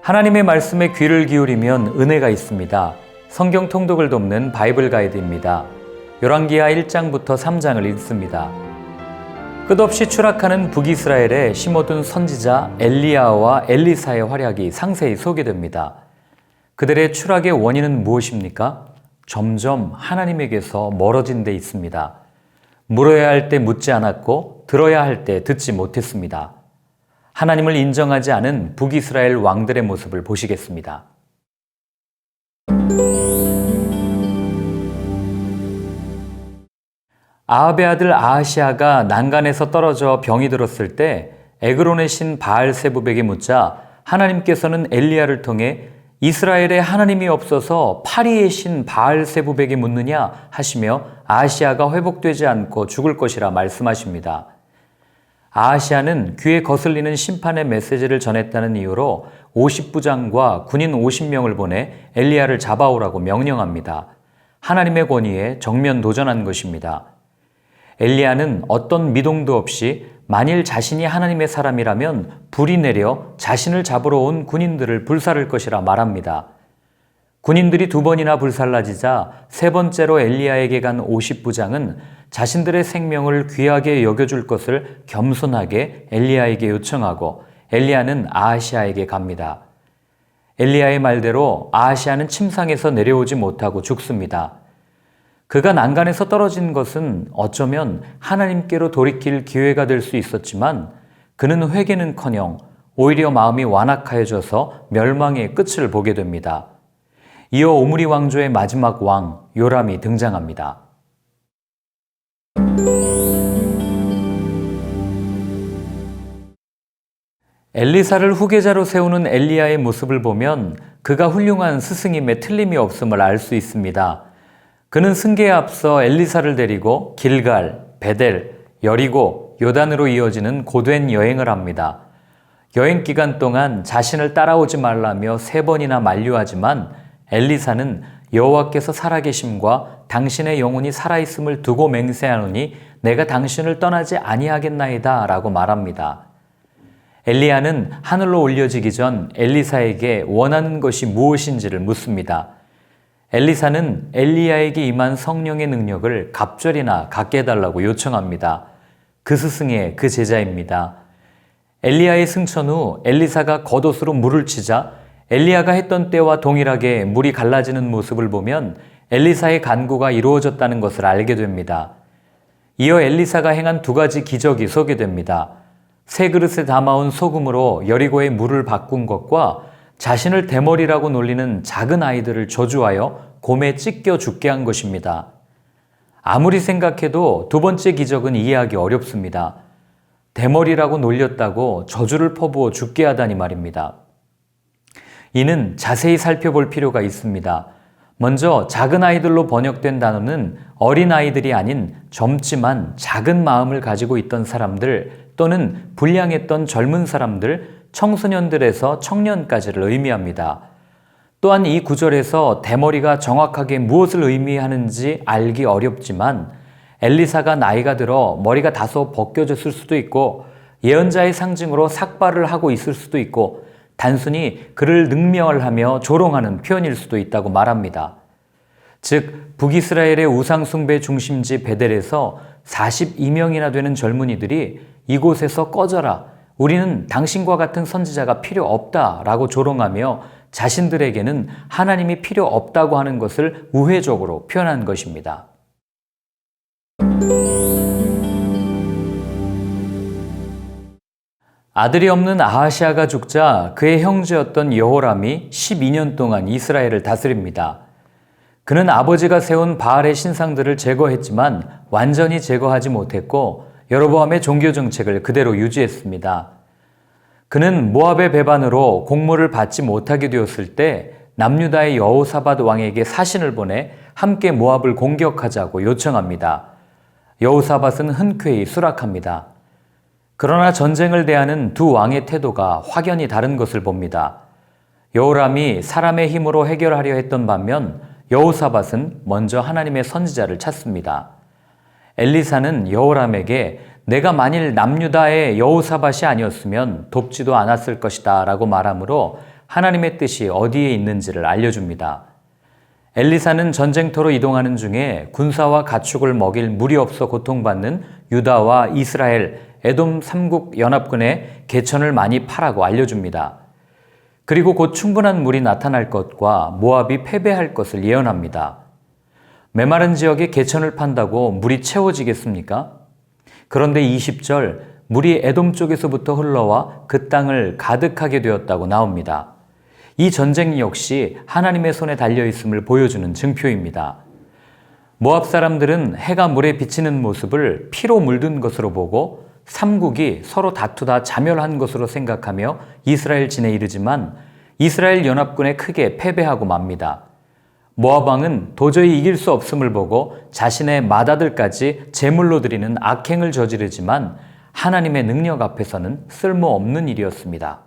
하나님의 말씀에 귀를 기울이면 은혜가 있습니다. 성경 통독을 돕는 바이블 가이드입니다. 열왕기하 1장부터 3장을 읽습니다. 끝없이 추락하는 북이스라엘에 심어둔 선지자 엘리야와 엘리사의 활약이 상세히 소개됩니다. 그들의 추락의 원인은 무엇입니까? 점점 하나님에게서 멀어진 데 있습니다. 물어야 할 때 묻지 않았고 들어야 할 때 듣지 못했습니다. 하나님을 인정하지 않은 북이스라엘 왕들의 모습을 보시겠습니다. 아합의 아들 아하시아가 난간에서 떨어져 병이 들었을 때 에그론의 신 바알세붑에게 묻자 하나님께서는 엘리야를 통해 이스라엘에 하나님이 없어서 파리의 신 바알세붑에게 묻느냐 하시며 아하시아가 회복되지 않고 죽을 것이라 말씀하십니다. 아하시아는 귀에 거슬리는 심판의 메시지를 전했다는 이유로 50부장과 군인 50명을 보내 엘리야를 잡아오라고 명령합니다. 하나님의 권위에 정면 도전한 것입니다. 엘리야는 어떤 미동도 없이 만일 자신이 하나님의 사람이라면 불이 내려 자신을 잡으러 온 군인들을 불살을 것이라 말합니다. 군인들이 2번이나 불살라지자 3번째로 엘리야에게 간 50부장은 자신들의 생명을 귀하게 여겨줄 것을 겸손하게 엘리야에게 요청하고 엘리야는 아하시아에게 갑니다. 엘리야의 말대로 아하시아는 침상에서 내려오지 못하고 죽습니다. 그가 난간에서 떨어진 것은 어쩌면 하나님께로 돌이킬 기회가 될 수 있었지만 그는 회개는커녕 오히려 마음이 완악하여져서 멸망의 끝을 보게 됩니다. 이어 오므리 왕조의 마지막 왕 요람이 등장합니다. 엘리사를 후계자로 세우는 엘리야의 모습을 보면 그가 훌륭한 스승임에 틀림이 없음을 알 수 있습니다. 그는 승계에 앞서 엘리사를 데리고 길갈, 베델, 여리고, 요단으로 이어지는 고된 여행을 합니다. 여행 기간 동안 자신을 따라오지 말라며 3번이나 만류하지만 엘리사는 여호와께서 살아계심과 당신의 영혼이 살아있음을 두고 맹세하노니 내가 당신을 떠나지 아니하겠나이다 라고 말합니다. 엘리야는 하늘로 올려지기 전 엘리사에게 원하는 것이 무엇인지를 묻습니다. 엘리사는 엘리야에게 임한 성령의 능력을 갑절이나 갖게 해달라고 요청합니다. 그 스승의 그 제자입니다. 엘리야의 승천 후 엘리사가 겉옷으로 물을 치자 엘리야가 했던 때와 동일하게 물이 갈라지는 모습을 보면 엘리사의 간구가 이루어졌다는 것을 알게 됩니다. 이어 엘리사가 행한 2가지 기적이 소개됩니다. 3그릇에 담아온 소금으로 여리고의 물을 바꾼 것과 자신을 대머리라고 놀리는 작은 아이들을 저주하여 곰에 찢겨 죽게 한 것입니다. 아무리 생각해도 2번째 기적은 이해하기 어렵습니다. 대머리라고 놀렸다고 저주를 퍼부어 죽게 하다니 말입니다. 이는 자세히 살펴볼 필요가 있습니다. 먼저 작은 아이들로 번역된 단어는 어린아이들이 아닌 젊지만 작은 마음을 가지고 있던 사람들 또는 불량했던 젊은 사람들, 청소년들에서 청년까지를 의미합니다. 또한 이 구절에서 대머리가 정확하게 무엇을 의미하는지 알기 어렵지만 엘리사가 나이가 들어 머리가 다소 벗겨졌을 수도 있고 예언자의 상징으로 삭발을 하고 있을 수도 있고 단순히 그를 능멸하며 조롱하는 표현일 수도 있다고 말합니다. 즉 북이스라엘의 우상숭배 중심지 베델에서 42명이나 되는 젊은이들이 이곳에서 꺼져라, 우리는 당신과 같은 선지자가 필요 없다 라고 조롱하며 자신들에게는 하나님이 필요 없다고 하는 것을 우회적으로 표현한 것입니다. 아들이 없는 아하시아가 죽자 그의 형제였던 여호람이 12년 동안 이스라엘을 다스립니다. 그는 아버지가 세운 바알의 신상들을 제거했지만 완전히 제거하지 못했고 여로보암의 종교 정책을 그대로 유지했습니다. 그는 모압의 배반으로 공물을 받지 못하게 되었을 때 남유다의 여호사밧 왕에게 사신을 보내 함께 모압을 공격하자고 요청합니다. 여호사밧은 흔쾌히 수락합니다. 그러나 전쟁을 대하는 2 왕의 태도가 확연히 다른 것을 봅니다. 여호람이 사람의 힘으로 해결하려 했던 반면 여호사밧은 먼저 하나님의 선지자를 찾습니다. 엘리사는 여호람에게 내가 만일 남유다의 여호사밧이 아니었으면 돕지도 않았을 것이다 라고 말하므로 하나님의 뜻이 어디에 있는지를 알려줍니다. 엘리사는 전쟁터로 이동하는 중에 군사와 가축을 먹일 물이 없어 고통받는 유다와 이스라엘, 에돔 3국 연합군의 개천을 많이 파라고 알려줍니다. 그리고 곧 충분한 물이 나타날 것과 모압이 패배할 것을 예언합니다. 메마른 지역에 개천을 판다고 물이 채워지겠습니까? 그런데 20절, 물이 에돔 쪽에서부터 흘러와 그 땅을 가득하게 되었다고 나옵니다. 이 전쟁 역시 하나님의 손에 달려있음을 보여주는 증표입니다. 모압 사람들은 해가 물에 비치는 모습을 피로 물든 것으로 보고 3국이 서로 다투다 자멸한 것으로 생각하며 이스라엘 진에 이르지만 이스라엘 연합군에 크게 패배하고 맙니다. 모압 왕은 도저히 이길 수 없음을 보고 자신의 맏아들까지 제물로 드리는 악행을 저지르지만 하나님의 능력 앞에서는 쓸모없는 일이었습니다.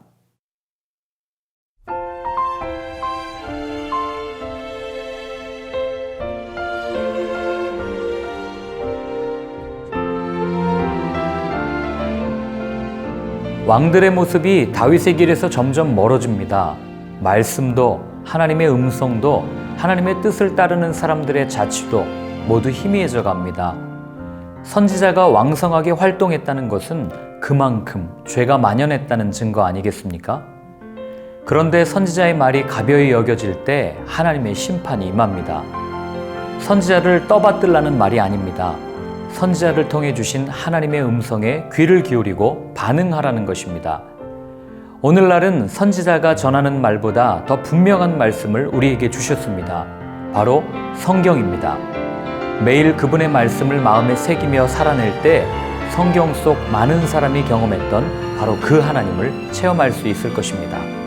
왕들의 모습이 다윗의 길에서 점점 멀어집니다. 말씀도 하나님의 음성도 하나님의 뜻을 따르는 사람들의 자취도 모두 희미해져 갑니다. 선지자가 왕성하게 활동했다는 것은 그만큼 죄가 만연했다는 증거 아니겠습니까? 그런데 선지자의 말이 가벼이 여겨질 때 하나님의 심판이 임합니다. 선지자를 떠받들라는 말이 아닙니다. 선지자를 통해 주신 하나님의 음성에 귀를 기울이고 반응하라는 것입니다. 오늘날은 선지자가 전하는 말보다 더 분명한 말씀을 우리에게 주셨습니다. 바로 성경입니다. 매일 그분의 말씀을 마음에 새기며 살아낼 때 성경 속 많은 사람이 경험했던 바로 그 하나님을 체험할 수 있을 것입니다.